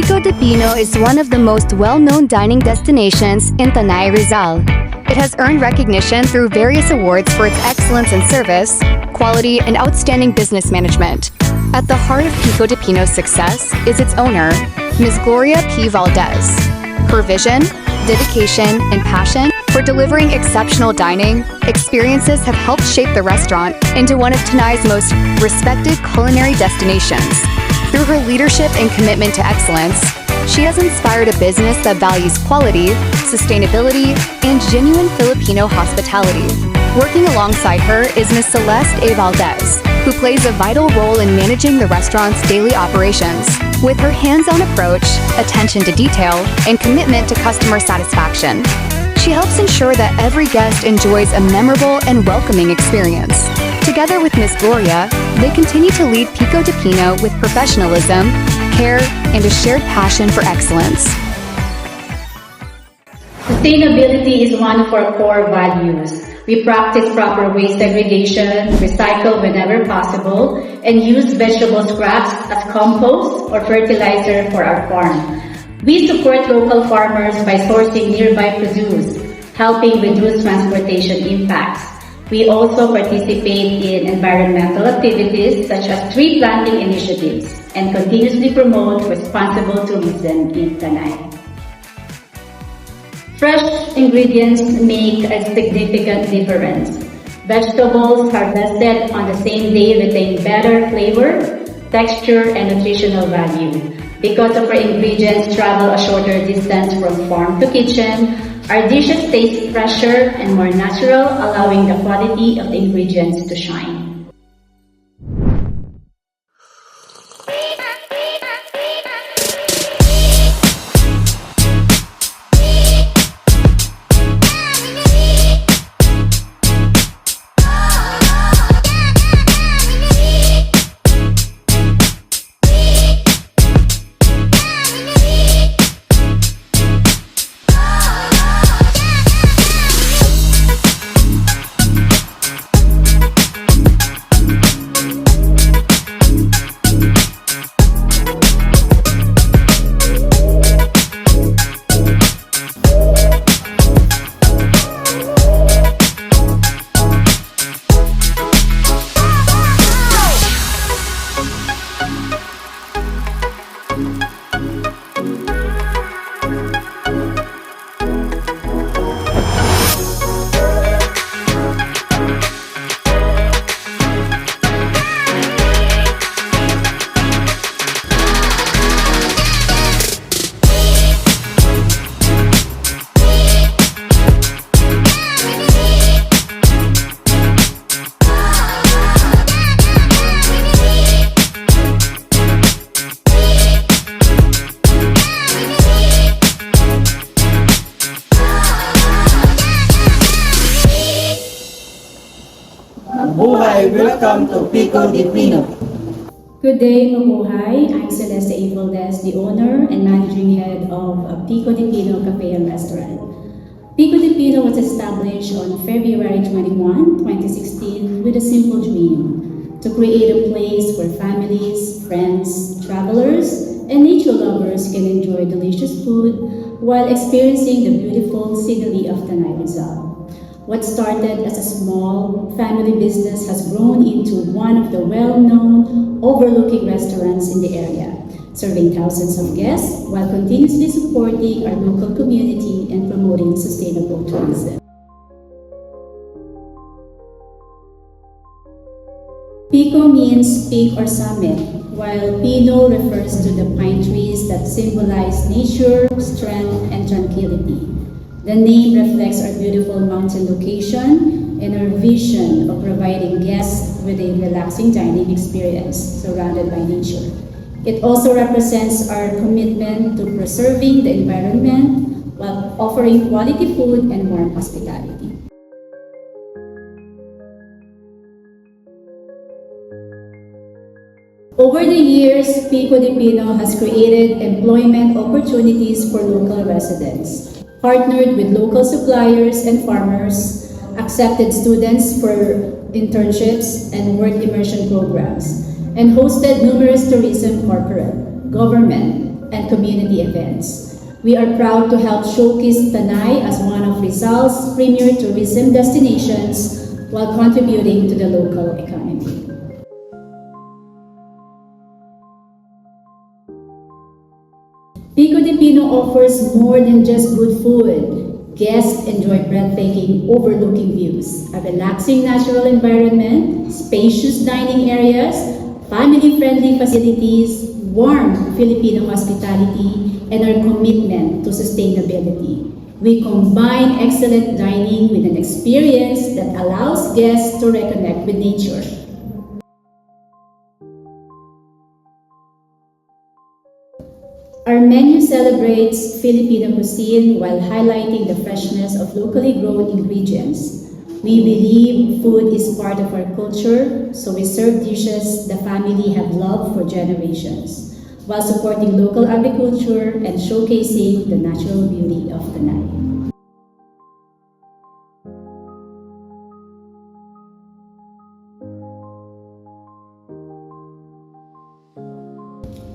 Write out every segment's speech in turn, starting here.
Pico de Pino is one of the most well-known dining destinations in Tanay, Rizal. It has earned recognition through various awards for its excellence in service, quality, and outstanding business management. At the heart of Pico de Pino's success is its owner, Ms. Gloria P. Valdez. Her vision, dedication, and passion for delivering exceptional dining experiences have helped shape the restaurant into one of Tanay's most respected culinary destinations. Through her leadership and commitment to excellence, she has inspired a business that values quality, sustainability, and genuine Filipino hospitality. Working alongside her is Ms. Celeste A. Valdez, who plays a vital role in managing the restaurant's daily operations. With her hands-on approach, attention to detail, and commitment to customer satisfaction, she helps ensure that every guest enjoys a memorable and welcoming experience. Together with Ms. Gloria, they continue to lead Pico de Pino with professionalism, care, and a shared passion for excellence. Sustainability is one of our core values. We practice proper waste segregation, recycle whenever possible, and use vegetable scraps as compost or fertilizer for our farm. We support local farmers by sourcing nearby produce, helping reduce transportation impacts. We also participate in environmental activities such as tree planting initiatives and continuously promote responsible tourism in Tanay. Fresh ingredients make a significant difference. Vegetables harvested on the same day retain better flavor, texture, and nutritional value. Because of our ingredients travel a shorter distance from farm to kitchen, our dishes taste fresher and more natural, allowing the quality of the ingredients to shine. Mabuhay! Welcome to Pico de Pino. Good day, mabuhay. I'm Celeste A. Valdez, the owner and managing head of Pico de Pino Cafe and Restaurant. Pico de Pino was established on February 21, 2016 with a simple dream: to create a place where families, friends, travelers, and nature lovers can enjoy delicious food while experiencing the beautiful scenery of Tanay, Rizal. What started as a small family business has grown into one of the well-known overlooking restaurants in the area, serving thousands of guests while continuously supporting our local community and promoting sustainable tourism. Pico means peak or summit, while Pino refers to the pine trees that symbolize nature, strength, and tranquility. The name reflects our beautiful mountain location and our vision of providing guests with a relaxing dining experience surrounded by nature. It also represents our commitment to preserving the environment while offering quality food and warm hospitality. Over the years, Pico de Pino has created employment opportunities for local residents, partnered with local suppliers and farmers, accepted students for internships and work immersion programs, and hosted numerous tourism, corporate, government, and community events. We are proud to help showcase Tanay as one of Rizal's premier tourism destinations while contributing to the local economy. Pico de Pino offers more than just good food. Guests enjoy breathtaking overlooking views, a relaxing natural environment, spacious dining areas, family-friendly facilities, warm Filipino hospitality, and our commitment to sustainability. We combine excellent dining with an experience that allows guests to reconnect with nature. Our menu celebrates Filipino cuisine while highlighting the freshness of locally grown ingredients. We believe food is part of our culture, so we serve dishes the family have loved for generations, while supporting local agriculture and showcasing the natural beauty of Tanay.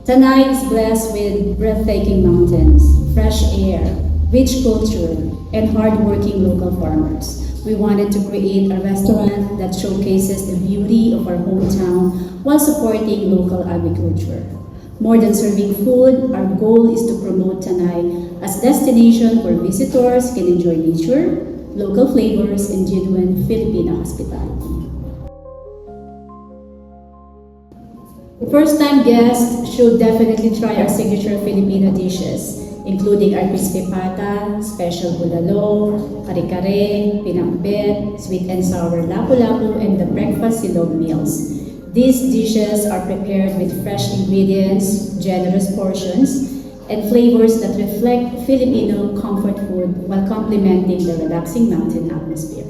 Tanay is blessed with breathtaking mountains, fresh air, rich culture, and hardworking local farmers. We wanted to create a restaurant that showcases the beauty of our hometown while supporting local agriculture. More than serving food, our goal is to promote Tanay as a destination where visitors can enjoy nature, local flavors, and genuine Filipino hospitality. First-time guests should definitely try our signature Filipino dishes, including our crispy pata, special bulalo, kare-kare, pinakbet, sweet and sour lapu-lapu, and the breakfast silog meals. These dishes are prepared with fresh ingredients, generous portions, and flavors that reflect Filipino comfort food while complementing the relaxing mountain atmosphere.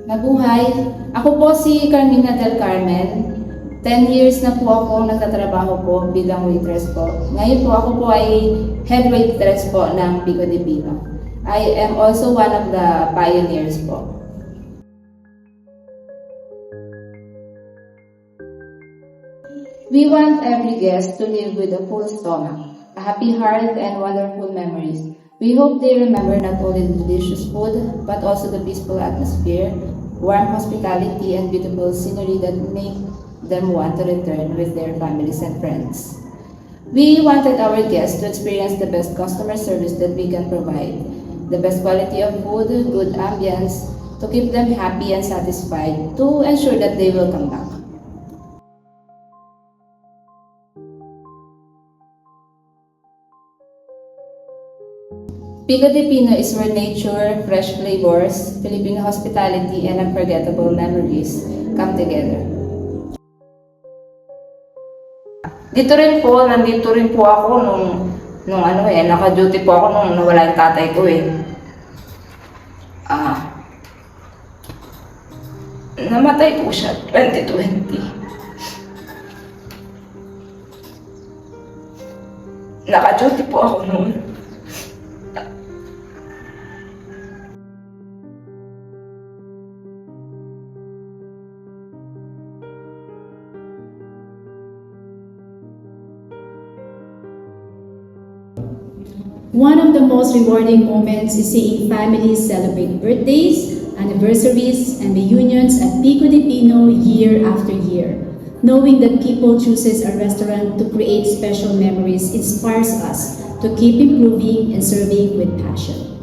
Mabuhay! Ako po si Carmina del Carmen. 10 years na po ako nagtatrabaho po bilang waitress po. Ngayon po ako po ay head waitress po ng Pico de Pino. I am also one of the pioneers po. We want every guest to live with a full stomach, a happy heart, and wonderful memories. We hope they remember not only the delicious food, but also the peaceful atmosphere, warm hospitality, and beautiful scenery that make them want to return with their families and friends. We wanted our guests to experience the best customer service that we can provide, the best quality of food, good ambience, to keep them happy and satisfied, to ensure that they will come back. Pico de Pino is where nature, fresh flavors, Filipino hospitality, and unforgettable memories come together. Nandito rin po ako nung naka-duty po ako nung nawala yung tatay ko eh. Namatay po siya 2020. Naka-duty po ako noon. One of the most rewarding moments is seeing families celebrate birthdays, anniversaries, and reunions at Pico de Pino year after year. Knowing that people chooses a restaurant to create special memories inspires us to keep improving and serving with passion.